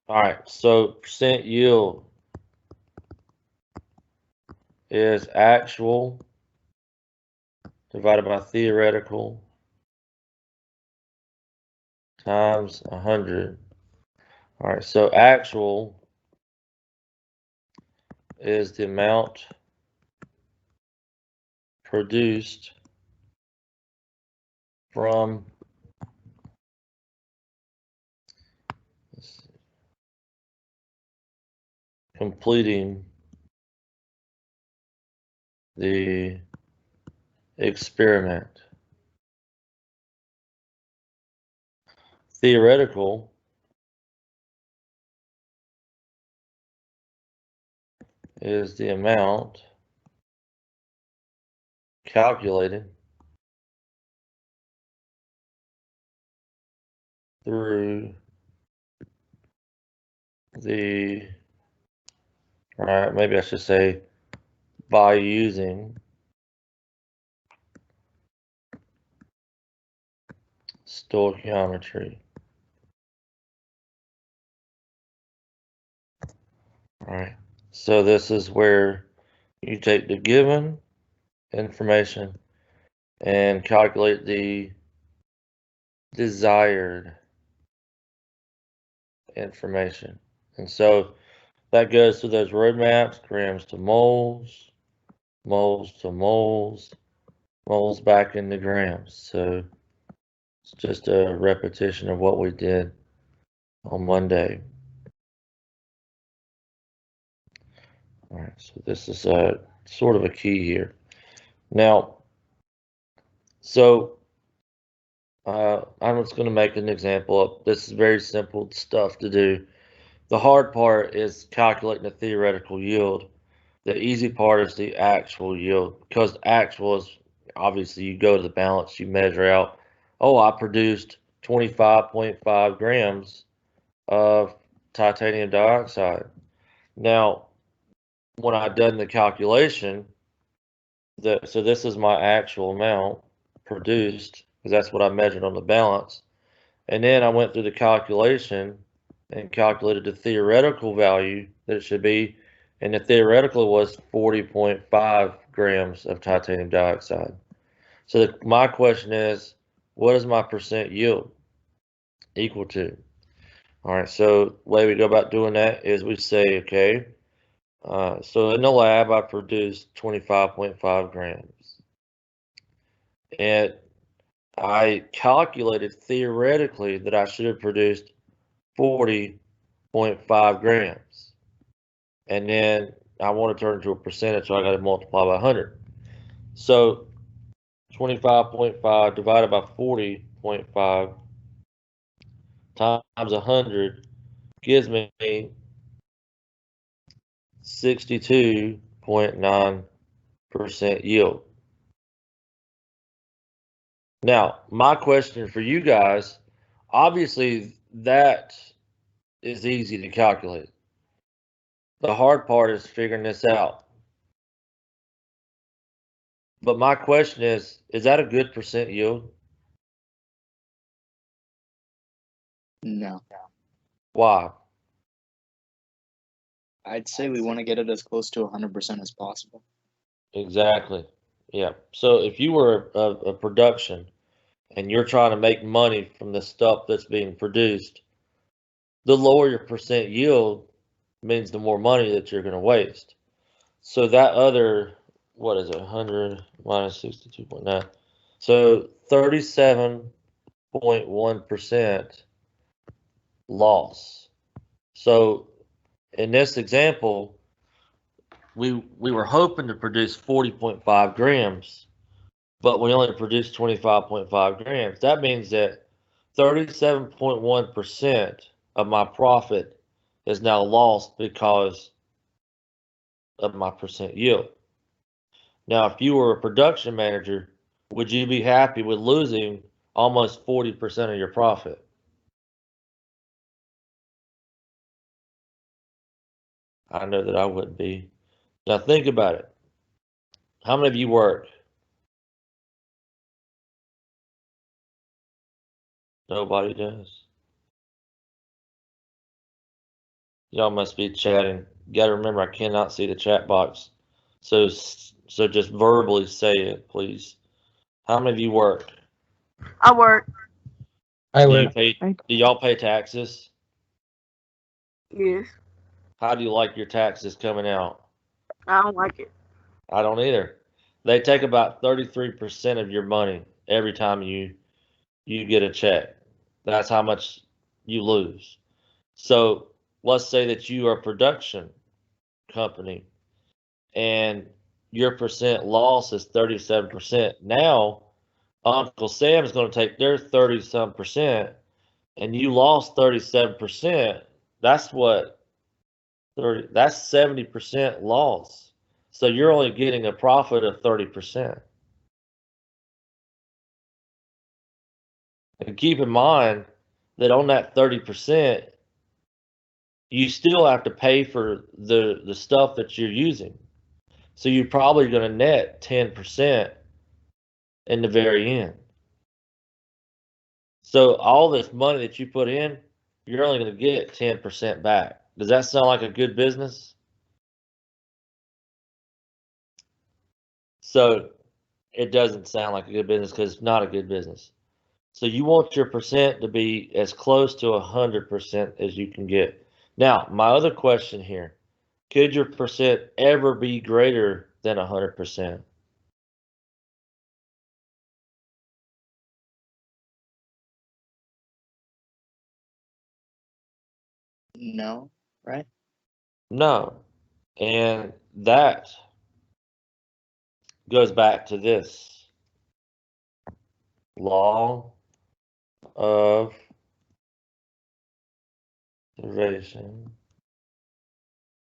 All right, so percent yield is actual divided by theoretical times 100. All right, so actual is the amount produced from completing the experiment. Theoretical is the amount calculated through the, all right, maybe I should say by using stoichiometry. All right, so this is where you take the given information and calculate the desired information. And so that goes through those roadmaps, grams to moles, moles to moles, moles back into grams. So it's just a repetition of what we did on Monday. All right, so this is a sort of a key here. Now, so I'm just going to make an example of this. Is very simple stuff to do. The hard part is calculating the theoretical yield. The easy part is the actual yield, because actual is obviously you go to the balance, you measure out, oh, I produced 25.5 grams of titanium dioxide. Now, when I done the calculation, so this is my actual amount produced, because that's what I measured on the balance. And then I went through the calculation and calculated the theoretical value that it should be, and the theoretical was 40.5 grams of titanium dioxide. So my question is, what is my percent yield equal to? All right, so the way we go about doing that is we say, okay, so in the lab I produced 25.5 grams, and I calculated theoretically that I should have produced 40.5 grams. And then I want to turn it into a percentage, so I got to multiply by 100. So 25.5 divided by 40.5 times 100 gives me 62.9% yield. Now, my question for you guys, obviously that is easy to calculate. The hard part is figuring this out. But my question is that a good percent yield? No. Why? I'd say we want to get it as close to 100% as possible. Exactly. Yeah. So if you were a production and you're trying to make money from the stuff that's being produced, the lower your percent yield means the more money that you're going to waste. So that other, what is it, 100 minus 62.9? So 37.1% loss. So in this example, we were hoping to produce 40.5 grams, but we only produced 25.5 grams. That means that 37.1% of my profit is now lost because of my percent yield. Now, if you were a production manager, would you be happy with losing almost 40% of your profit? I know that I wouldn't be. Now, think about it. How many of you work? Nobody does. Y'all must be chatting. You gotta remember, I cannot see the chat box. So just verbally say it, please. How many of you work? I work. I Do you work. pay? Do y'all pay taxes? Yes. How do you like your taxes coming out? I don't like it. I don't either. They take about 33% of your money every time you get a check. That's how much you lose. So let's say that you are a production company and your percent loss is 37%. Now Uncle Sam is going to take their 30 some percent and you lost 37%. That's what 30, that's 70% loss. So you're only getting a profit of 30%. And keep in mind that on that 30%, you still have to pay for the stuff that you're using. So you're probably going to net 10% in the very end. So all this money that you put in, you're only going to get 10% back. Does that sound like a good business? So it doesn't sound like a good business because it's not a good business. So you want your percent to be as close to 100% as you can get. Now, my other question here, could your percent ever be greater than 100%? No, right? No. And that goes back to this law of derivation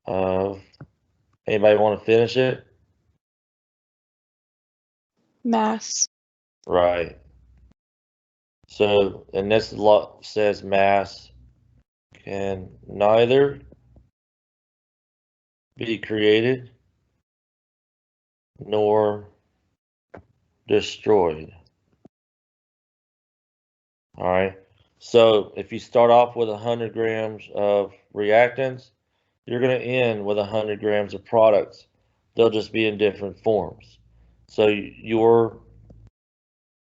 of, anybody want to finish it? Mass. Right. So, and this law says mass can neither be created nor destroyed. All right. So if you start off with 100 grams of reactants, you're going to end with 100 grams of products. They'll just be in different forms. So your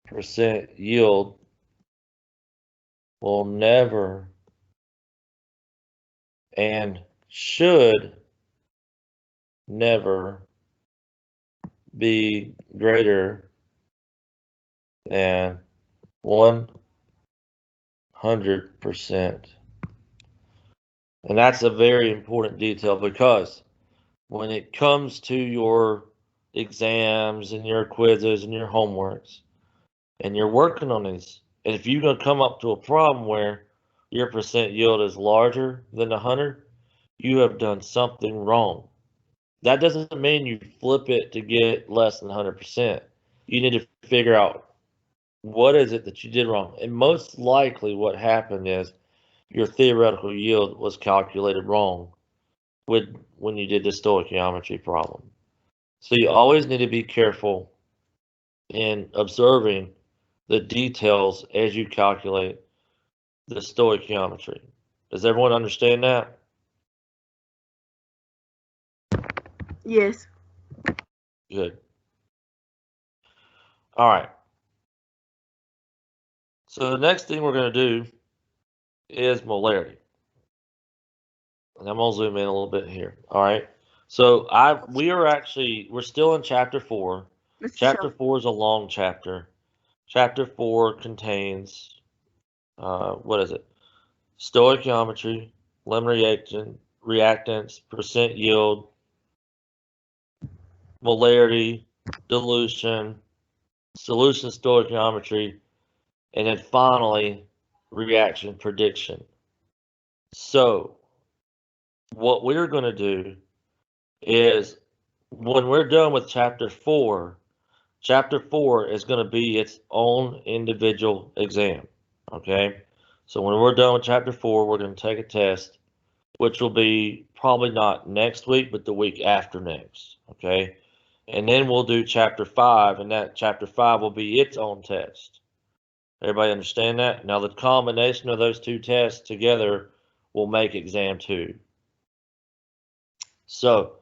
percent yield will never and should never be greater than 100%. And that's a very important detail because when it comes to your exams and your quizzes and your homeworks and you're working on these, and if you're going to come up to a problem where your percent yield is larger than 100, you have done something wrong. That doesn't mean you flip it to get less than 100%. You need to figure out what is it that you did wrong. And most likely what happened is your theoretical yield was calculated wrong when you did the stoichiometry problem. So you always need to be careful in observing the details as you calculate the stoichiometry. Does everyone understand that? Yes. Good. All right. So the next thing we're going to do is molarity. And I'm going to zoom in a little bit here. All right. So we're still in chapter 4. Mr. Chapter Shelby. 4 is a long chapter. Chapter 4 contains, what is it? Stoichiometry, limit reactants, percent yield, molarity, dilution, solution stoichiometry, and then finally reaction prediction. So what we're going to do is when we're done with chapter 4 is going to be its own individual exam. Okay. So when we're done with chapter 4, we're going to take a test, which will be probably not next week, but the week after next. Okay. And then we'll do chapter 5, and that chapter 5 will be its own test. Everybody understand that? Now the combination of those two tests together will make exam 2. So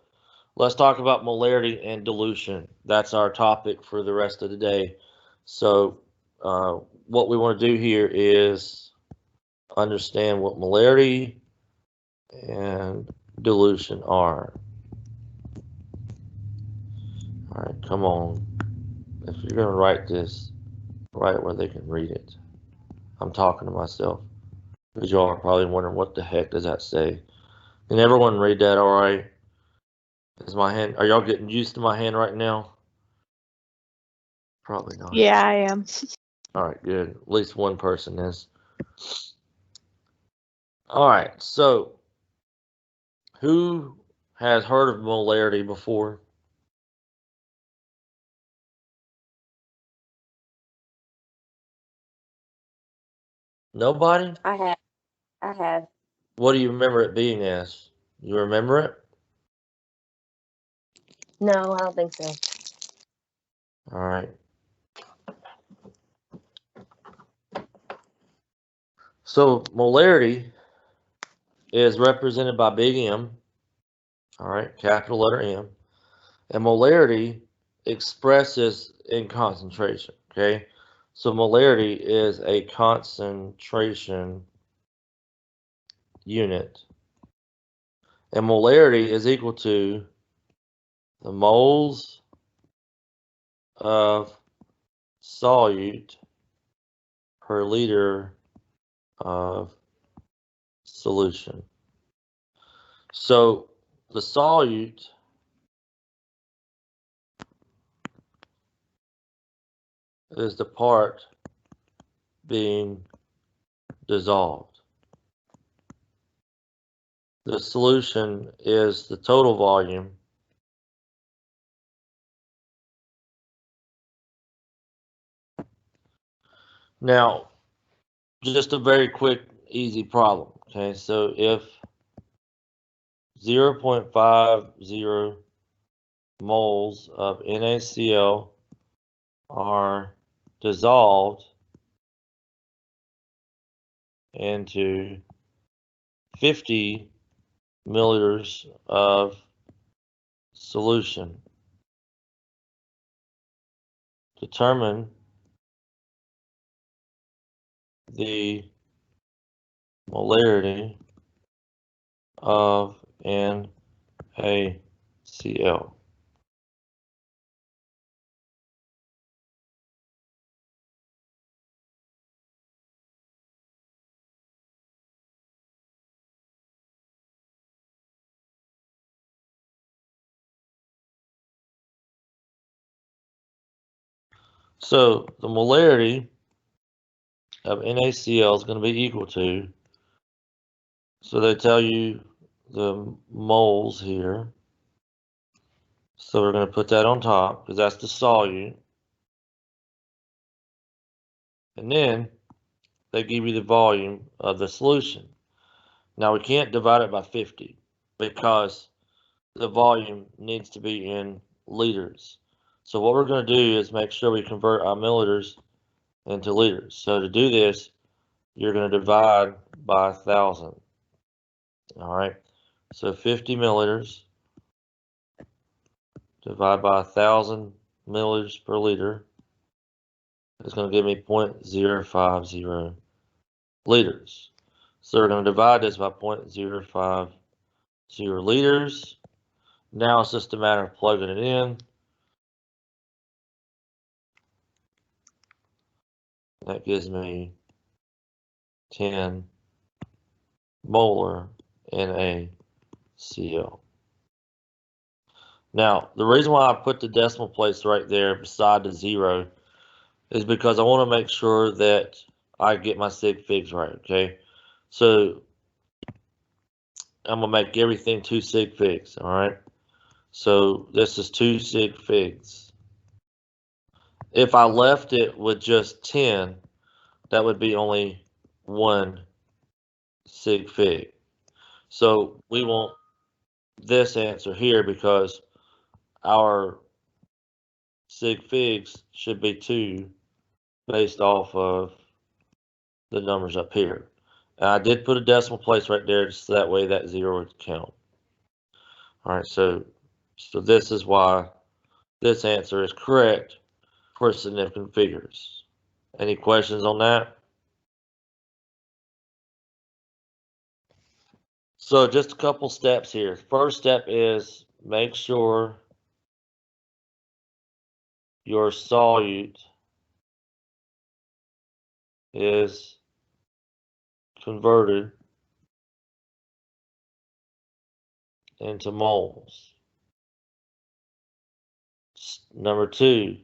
let's talk about molarity and dilution. That's our topic for the rest of the day. So what we want to do here is understand what molarity and dilution are. All right, come on. If you're going to write this, write it where they can read it. I'm talking to myself, because y'all are probably wondering what the heck does that say. Can everyone read that all right? Is my hand, are y'all getting used to my hand right now? Probably not. Yeah, I am. All right, good. At least one person is. All right, so who has heard of molarity before? Nobody? I have. What do you remember it being as? You remember it? No, I don't think so. All right. So molarity is represented by big M, all right, capital letter M, and molarity expresses in concentration, okay? So molarity is a concentration unit, and molarity is equal to the moles of solute per liter of solution. So the solute is the part being dissolved. The solution is the total volume now. Just a very quick, easy problem. Okay, so if 0.50 moles of NaCl are dissolved into 50 milliliters of solution, determine the molarity of NaCl. So the molarity of NaCl is going to be equal to, so they tell you the moles here. So we're going to put that on top because that's the solute. And then they give you the volume of the solution. Now we can't divide it by 50 because the volume needs to be in liters. So what we're going to do is make sure we convert our milliliters into liters. So to do this, you're going to divide by 1,000. All right. So 50 milliliters divided by 1,000 milliliters per liter is going to give me 0.050 liters. So we're going to divide this by 0.050 liters. Now it's just a matter of plugging it in. That gives me 10 molar NaCl. Now, the reason why I put the decimal place right there beside the 0 is because I want to make sure that I get my sig figs right, okay? So I'm going to make everything 2 sig figs, all right? So this is 2 sig figs. If I left it with just 10, that would be only 1 sig fig. So we want this answer here because our sig figs should be 2 based off of the numbers up here. And I did put a decimal place right there just so that way that 0 would count. All right, so this is why this answer is correct for significant figures. Any questions on that? So just a couple steps here. First step is make sure your solute is converted into moles. Number two,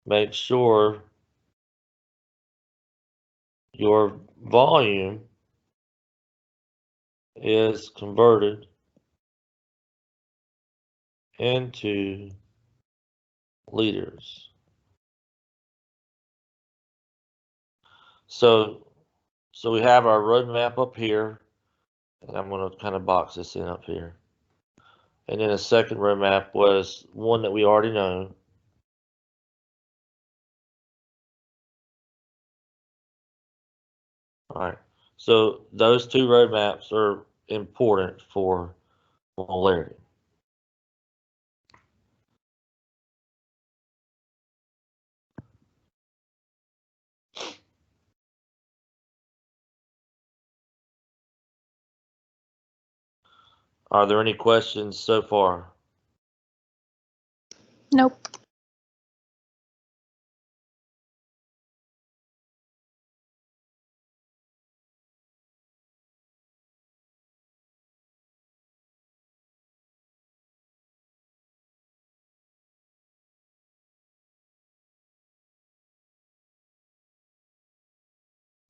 make sure your volume is converted into liters. So we have our roadmap up here, and I'm going to kind of box this in up here. And then a second roadmap was one that we already know. All right, so those two roadmaps are important for molarity. Are there any questions so far? Nope.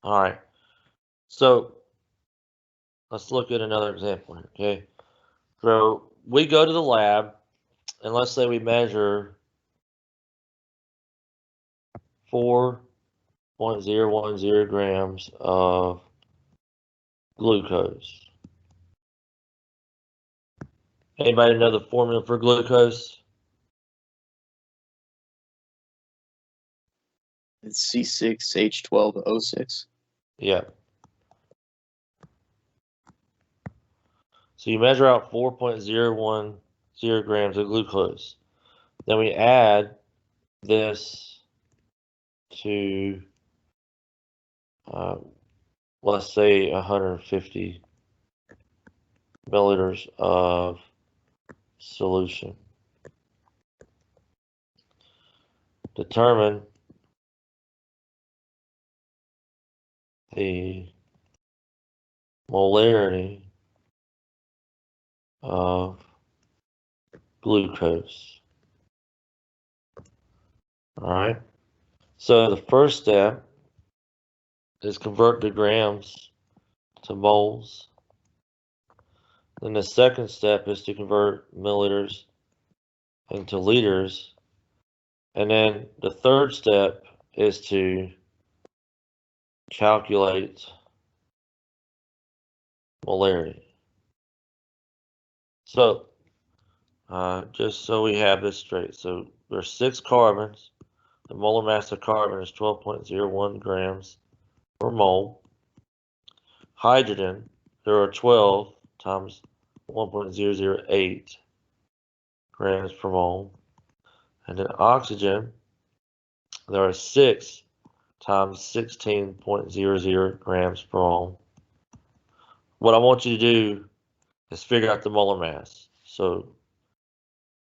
All right, so let's look at another example here, okay? So we go to the lab, and let's say we measure 4.010 grams of glucose. Anybody know the formula for glucose? It's C6H12O6. Yeah. So you measure out 4.010 grams of glucose. Then we add this to, let's say 150 milliliters of solution. Determine the molarity of glucose. All right. So the first step is convert the grams to moles. Then the second step is to convert milliliters into liters. And then the third step is to calculate molarity. So just so we have this straight, so there's 6 carbons. The molar mass of carbon is 12.01 grams per mole. Hydrogen, there are 12 times 1.008 grams per mole. And then oxygen, there are 6 times 16.00 grams per mole. What I want you to do is figure out the molar mass. So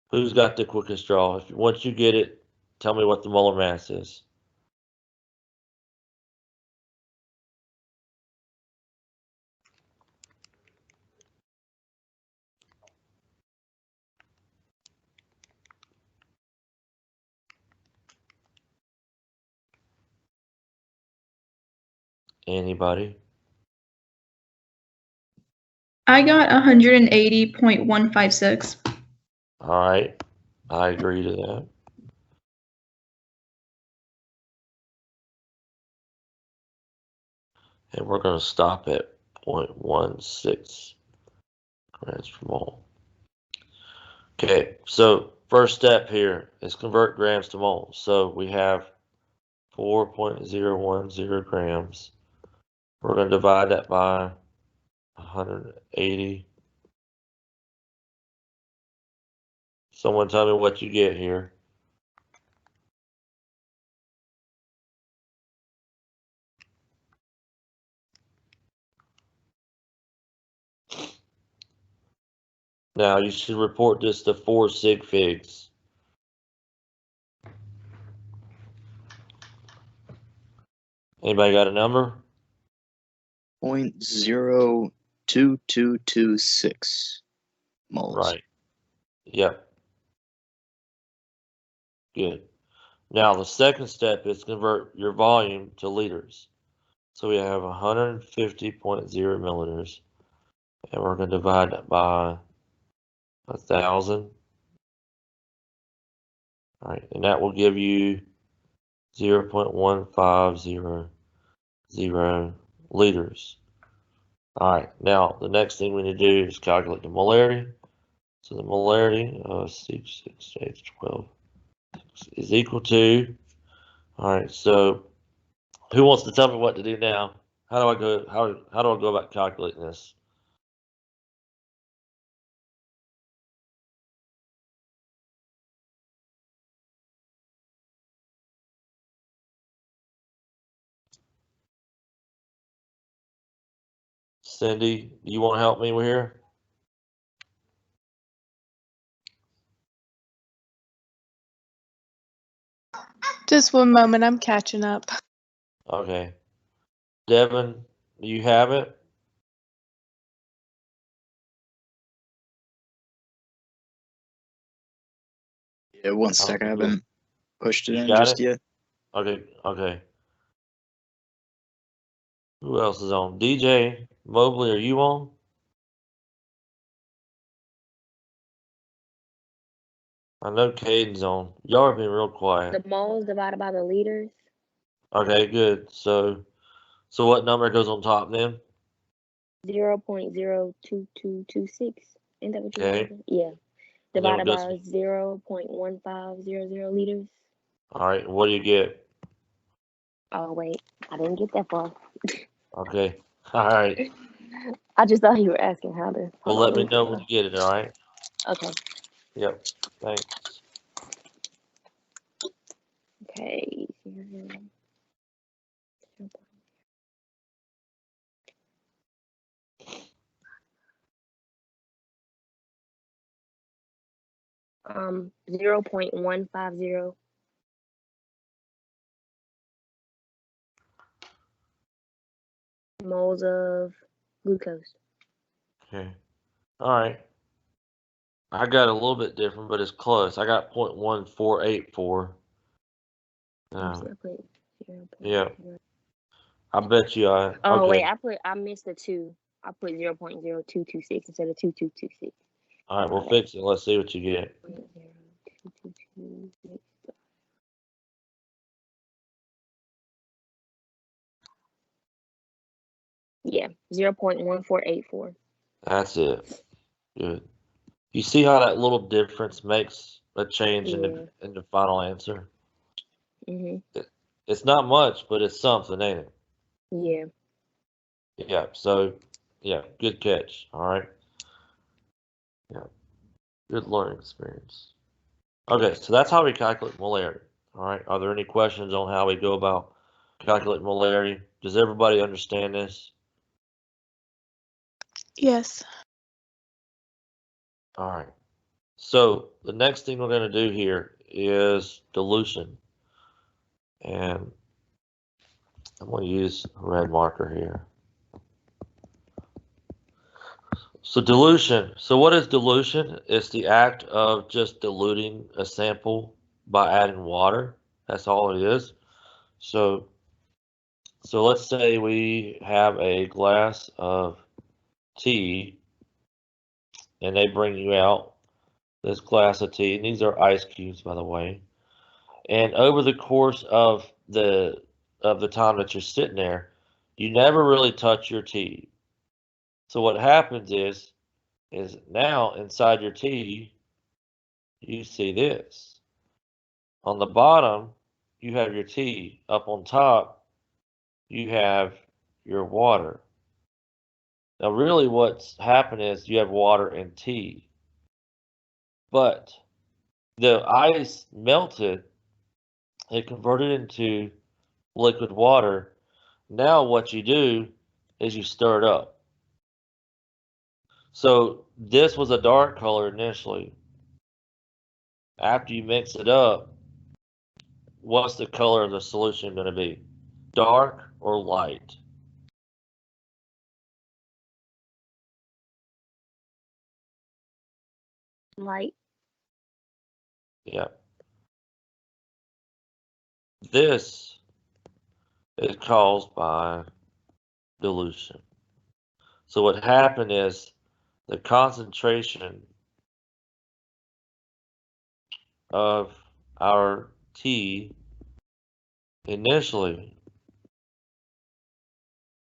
who's got the quickest draw? Once you get it, tell me what the molar mass is. Anybody? I got 180.156. All right, I agree to that. And we're going to stop at 0.16 grams per mole. Okay, so first step here is convert grams to moles. So we have 4.010 grams. We're going to divide that by 180 Someone tell me what you get here. Now you should report this to 4 sig figs. Anybody got a number? 0.02226 moles. Right. Yep. Good. Now the second step is convert your volume to liters. So we have 150.0 milliliters, and we're going to divide that by 1,000. All right, and that will give you 0.1500 liters. All right, now the next thing we need to do is calculate the molarity. So the molarity of C6H12 is equal to, all right, so who wants to tell me what to do now? How do I go about calculating this? Cindy, do you want to help me here? Just one moment, I'm catching up. Okay. Devin, do you have it? Yeah, one sec. I haven't pushed it You in got just it? yet. Okay. Who else is on? DJ Mobley, are you on? I know Caden's on. Y'all are being real quiet. The moles divided by the liters. Okay, good. So what number goes on top then? 0.02226. Ain't that what you Okay. wanted? Yeah. And then Divided what by goes? 0.1500 liters. All right. What do you get? Oh wait, I didn't get that far. Okay. All right. I just thought you were asking how to. Well, Hold let on, me know when you get it. All right. Okay. Yep. Thanks. Okay. Um, 0.150 moles of glucose. Okay. All right. I got a little bit different, but it's close. I got 0.1484. I put 0. Yeah. I bet you I. Oh Okay. wait, I missed the 2. I put 0.0226 instead of 2226. All right. We'll fix it. Let's see what you get. 0.0226. Yeah, 0.1484. That's it. Good. You see how that little difference makes a change in Yeah. the final answer? Mhm. It's not much, but it's something, ain't it? Yeah. Yeah. So, yeah, good catch. All right. Yeah. Good learning experience. Okay, so that's how we calculate molarity. All right. Are there any questions on how we go about calculating molarity? Does everybody understand this? Yes. All right. So the next thing we're going to do here is dilution. And I'm going to use a red marker here. So dilution. So what is dilution? It's the act of just diluting a sample by adding water. That's all it is. So let's say we have a glass of tea and they bring you out this glass of tea. And these are ice cubes, by the way. And over the course of the time that you're sitting there, you never really touch your tea. So what happens is now inside your tea, you see this. On the bottom, you have your tea. Up on top, you have your water. Now, really what's happened is you have water and tea. But the ice melted, it converted into liquid water. Now what you do is you stir it up. So this was a dark color initially. After you mix it up, what's the color of the solution going to be? Dark or light? Light. Yeah. This is caused by dilution. So what happened is the concentration of our tea initially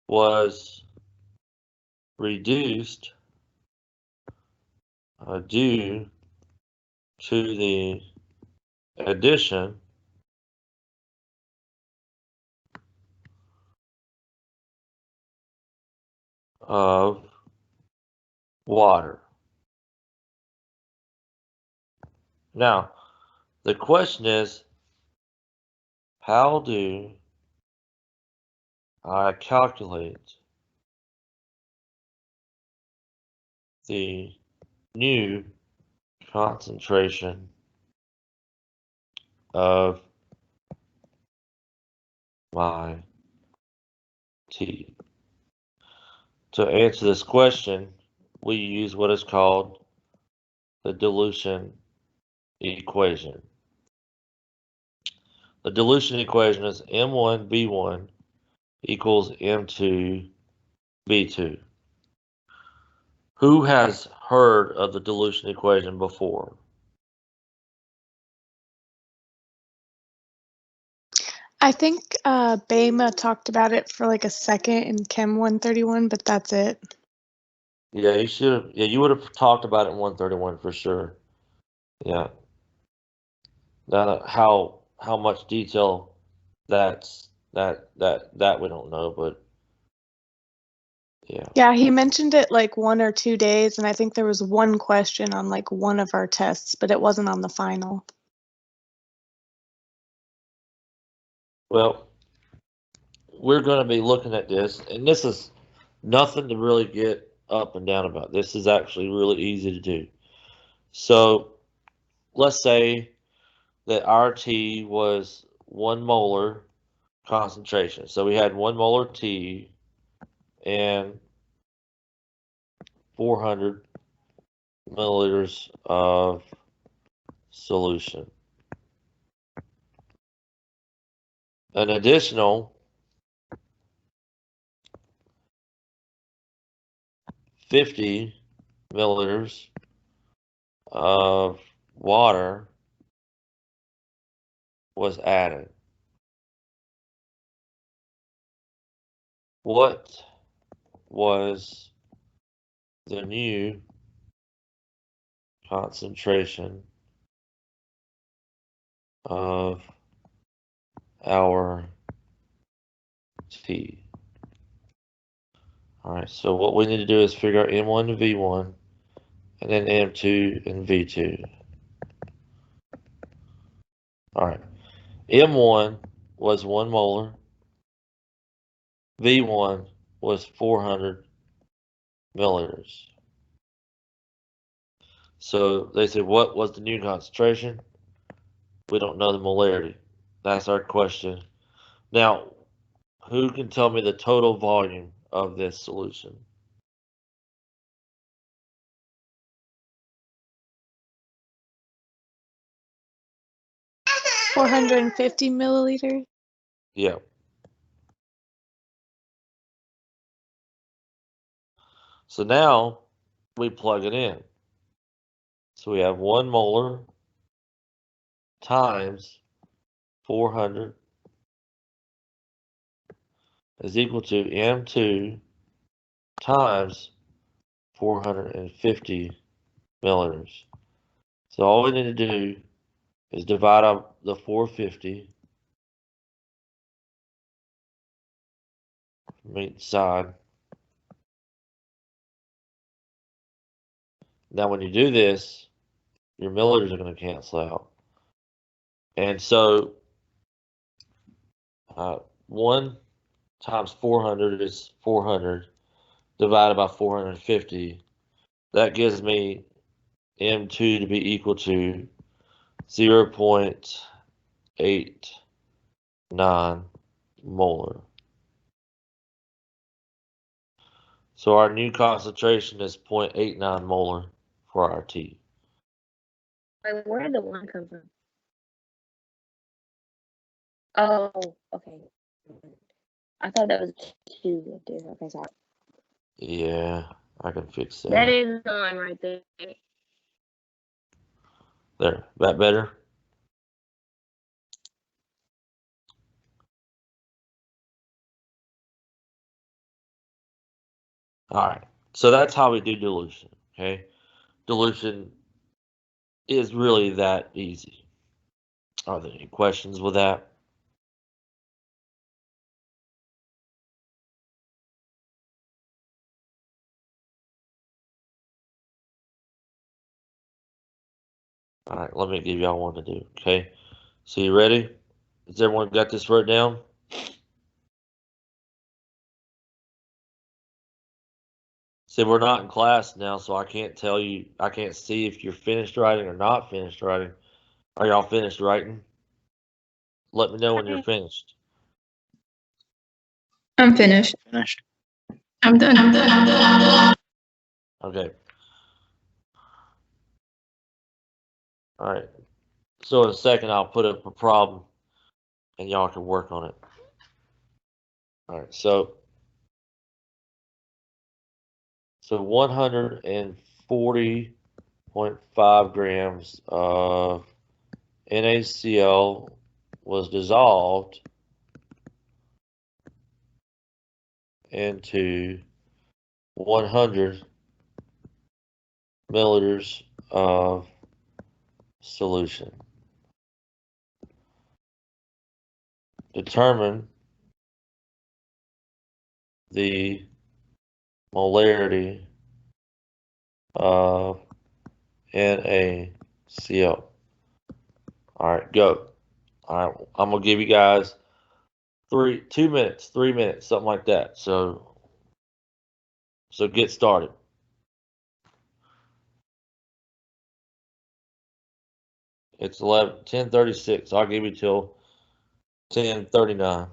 was reduced due to the addition of water. Now, the question is, how do I calculate the new concentration of my tea? To answer this question, we use what is called the dilution equation. The dilution equation is M1B1 equals M2B2. Who has heard of the dilution equation before? I think Bema talked about it for like a second in Chem 131, but that's it. Yeah, you should have. Yeah, you would have talked about it in 131 for sure. Yeah. Now, how much detail that we don't know, but yeah. Yeah, he mentioned it like 1 or 2 days, and I think there was one question on like one of our tests, but it wasn't on the final. Well, we're going to be looking at this, and this is nothing to really get up and down about. This is actually really easy to do. So let's say that our tea was 1 molar concentration. So we had 1 molar tea and 400 milliliters of solution. An additional 50 milliliters of water was added. What was the new concentration of our tea? All right, so what we need to do is figure out M1 and V1, and then M2 and V2. All right, M1 was 1 molar, V1 was 400 milliliters. So they said, what was the new concentration? We don't know the molarity. That's our question. Now, who can tell me the total volume of this solution? $450 milliliters. Yeah. So now we plug it in. So we have 1 molar times 400 is equal to M2 times 450 milliliters. So all we need to do is divide up the 450 from each side. Now when you do this, Your milliliters are going to cancel out. And so 1 times 400 is 400 divided by 450. That gives me M2 to be equal to 0.89 molar. So our new concentration is 0.89 molar for our T. Wait, where did the 1 come from? Oh, okay. I thought that was 2 up there. Okay, sorry. Yeah, I can fix that. That is 1 right there. There, that better? All right, so that's how we do dilution, okay? Dilution is really that easy. Are there any questions with that? All right, let me give y'all one to do, okay? So you ready? Has everyone got this wrote down? See, we're not in class now, so I can't tell you, I can't see if you're finished writing or not finished writing. Are y'all finished writing? Let me know when you're finished. I'm finished. Finished. I'm done. I'm done. I'm done. I'm done. Okay. All right. So in a second, I'll put up a problem and y'all can work on it. All right. So 140.5 grams of NaCl was dissolved into 100 milliliters of solution. Determine the molarity of NaCl. All right, go. All right, I'm gonna give you guys 2 minutes, 3 minutes, something like that. So get started. It's 10:36. I'll give you till 10:39.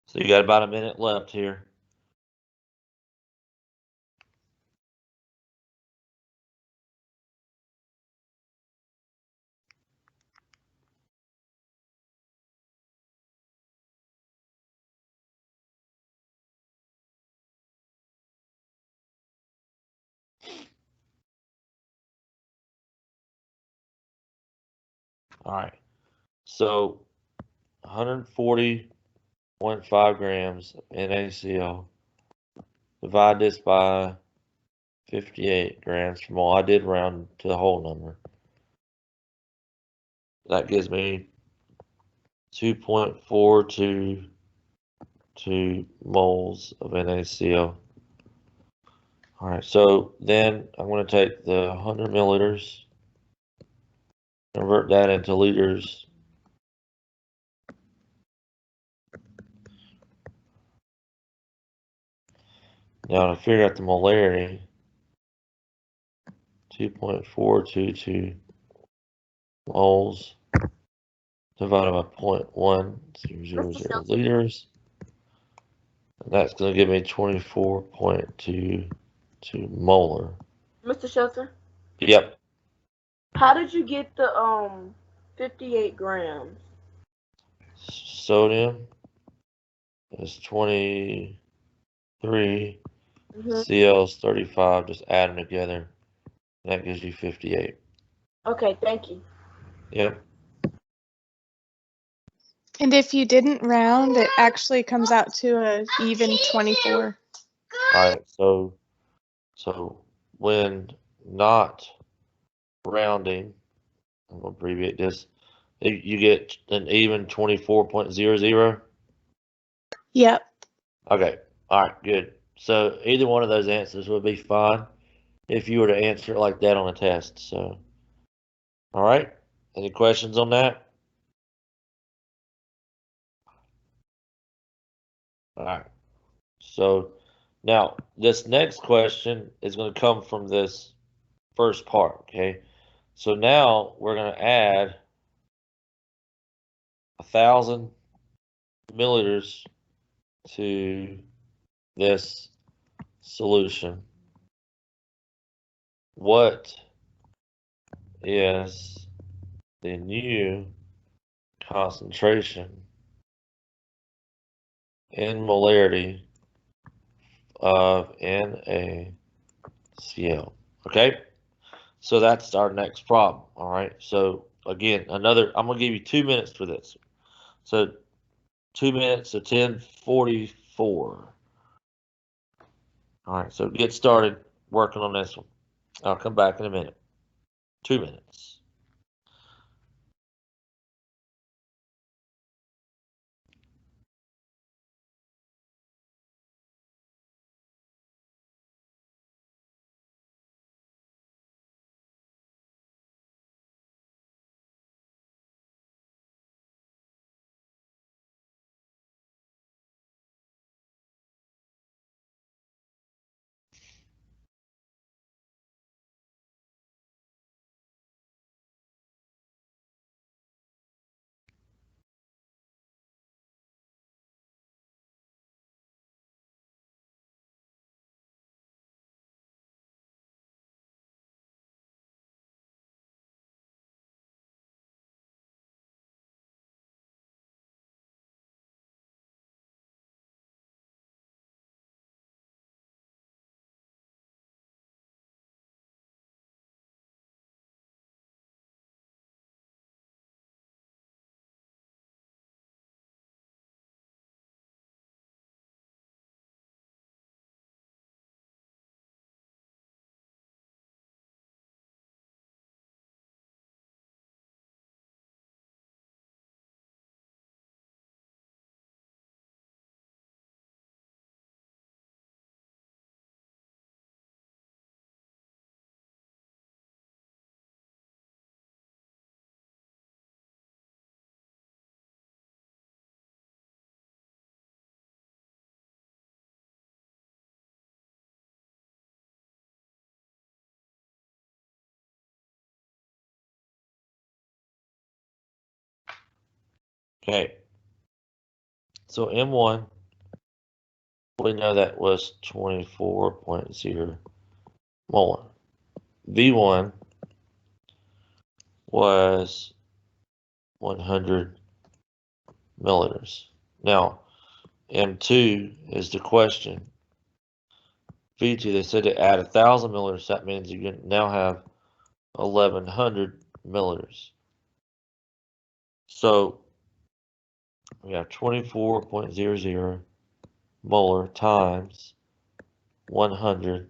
So you got about a minute left here. All right. So 140.5 grams of NaCl. Divide this by 58 grams per mole. I did round to the whole number. That gives me 2.422 moles of NaCl. All right, so then I'm going to take the 100 milliliters, convert that into liters. Now to figure out the molarity, 2.422 moles divided by 0.1000 liters. And that's going to give me 24.22 molar. Mr. Shelton, Yep. how did you get the 58 grams? Sodium is 23. Mhm. Cl is 35. Just add them together. And that gives you 58. Okay, thank you. Yep. And if you didn't round, it actually comes out to a even 24. All right. So when not rounding, I'm going to abbreviate this. You get an even 24.00. Yep. Okay. All right. Good. So either one of those answers would be fine if you were to answer it like that on a test. So, all right. Any questions on that? All right. So now this next question is going to come from this first part. Okay. So now we're going to add 1,000 milliliters to this solution. What is the new concentration in molarity of NaCl? Okay, so that's our next problem. All right, so again, I'm gonna give you 2 minutes for this. So 2 minutes to 10:44. All right, so get started working on this one. I'll come back in a minute. 2 minutes. Okay. So M1, we know that was 24.0 molar. V1 was 100 milliliters. Now, M2 is the question. V2, they said to add 1,000 milliliters. That means you now have 1,100 milliliters. So we have 24.00 molar times 100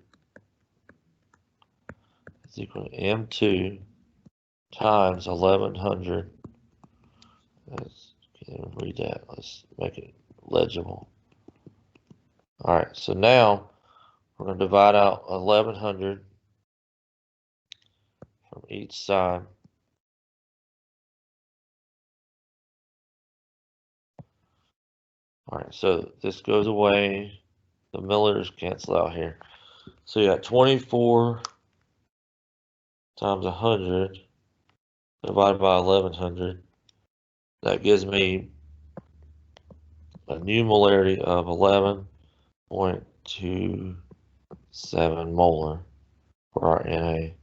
is equal to M2 times 1100. Let's read that. Let's make it legible. All right, so now we're going to divide out 1100 from each side. All right, so this goes away. The milliliters cancel out here. So you got 24 times 100 divided by 1100. That gives me a new molarity of 11.27 molar for our NaCl.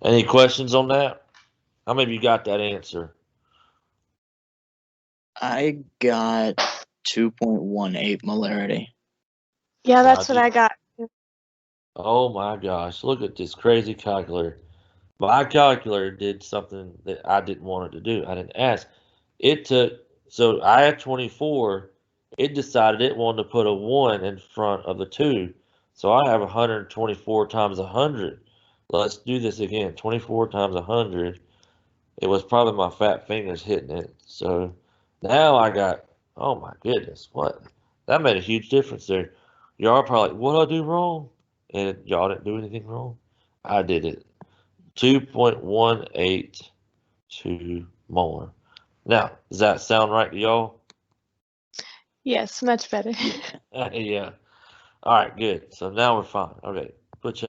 Any questions on that? How many of you got that answer? I got 2.18 molarity. Yeah, that's I what I got. Oh my gosh, look at this crazy calculator. My calculator did something that I didn't want it to do. I didn't ask. It took, so I had 24. It decided it wanted to put a 1 in front of the 2. So I have 124 times 100. Let's do this again. 24 times 100. It was probably my fat fingers hitting it. So now I got, oh my goodness, what? That made a huge difference there. Y'all are probably like, what did I do wrong? And y'all didn't do anything wrong. I did it. 2.182 molar. Now, does that sound right to y'all? Yes, much better. Yeah. All right, good. So now we're fine. Okay, put your